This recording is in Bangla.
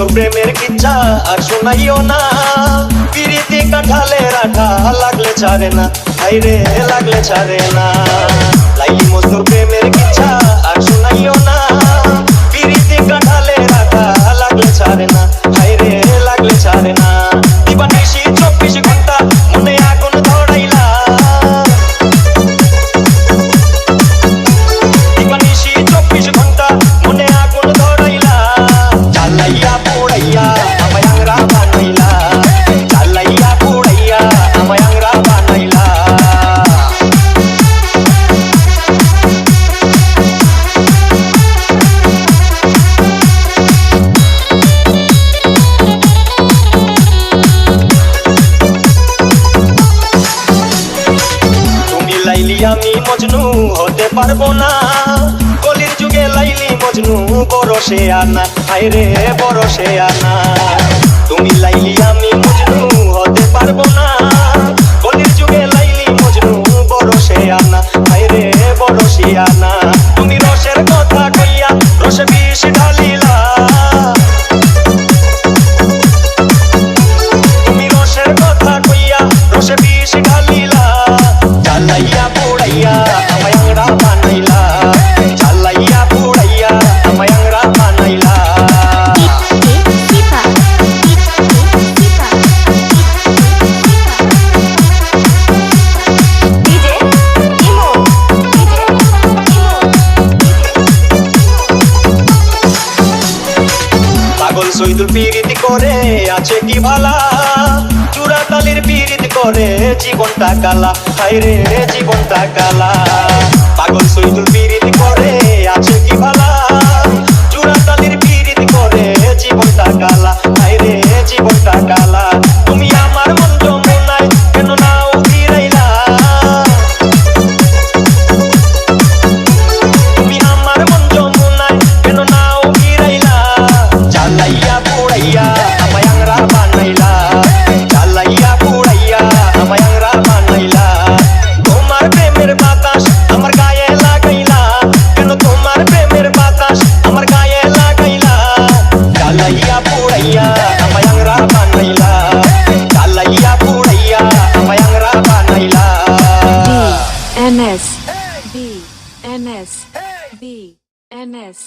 মজনু প্রেমের কিচ্ছা আর শোনাইও না, পিরিতি কাঠালে রাঠা লাগলে ছাড়ে না, হাইরে লাগলে ছাড়ে না। লাইলি মজনু প্রেমের কিচ্ছা আর শোনাইও না, পিরিতি কাঠালে রাঠা লাগলে ছাড়ে না, হাইরে লাগলে ছাড়ে না। দিবানিশি 24 ঘন্টা মনে আগুন ধরাইলা, দিবানিশি 24 ঘন্টা মনে আগুন ধরাইলা, জ্বালাইয়া পোড়াইয়া আমায় আংরা বানাইলা, জ্বালাইয়া পোড়াইয়া আমায় আংরা বানাইলা। লাইলি আমি মজনু হতে পারবো না, কলির যুগে লাইলি মজনু বড় সে আনা, হায়রে বড় সে আনা। তুমি লাইলি আমি মজনু হতে পারবো না, কলির যুগে লাইলি মজনু বড় সে আনা, হায়রে বড় সে আনা। তুমি রসের কথা কইয়া রসে বিষ ঢালিলা, তুমি রসের কথা কইয়া রসে বিষ ঢালিলা, জ্বালাইয়া পোড়াইয়া আমায় আংরা বানাইলা, জ্বালাইয়া পোড়াইয়া আমায় আংরা বানাইলা। পাগল সৈদুল পিরিতি করে আছে কি ভালা, চূড়া তালির পিরিতি করে জীবনটা কালা, হায়রে জীবনটা কালা। পাগল সৈদুল পিরিতি করে আছে কি ভালা, চূড়া তালির পিরিতি করে জীবনটা কালা, হায়রে জীবনটা কালা। তুমি আমার মন যমুনায় কেন নাও ফিরাইলা, তুমি আমার মন যমুনায় কেন নাও ফিরাইলা, জ্বালাইয়া পোড়াইয়া আমায় আংরা বানাইলা, জ্বালাইয়া পোড়াইয়া আমায় আংরা বানাইলা। তোমার প্রেমের বাতাস আমার গায়ে লাগাইলা, কেন তোমার প্রেমের বাতাস আমার গায়ে লাগাইলা, জ্বালাইয়া পোড়াইয়া আমায় আংরা বানাইলা, জ্বালাইয়া পোড়াইয়া আমায় আংরা বানাইলা। BNS BNS BNS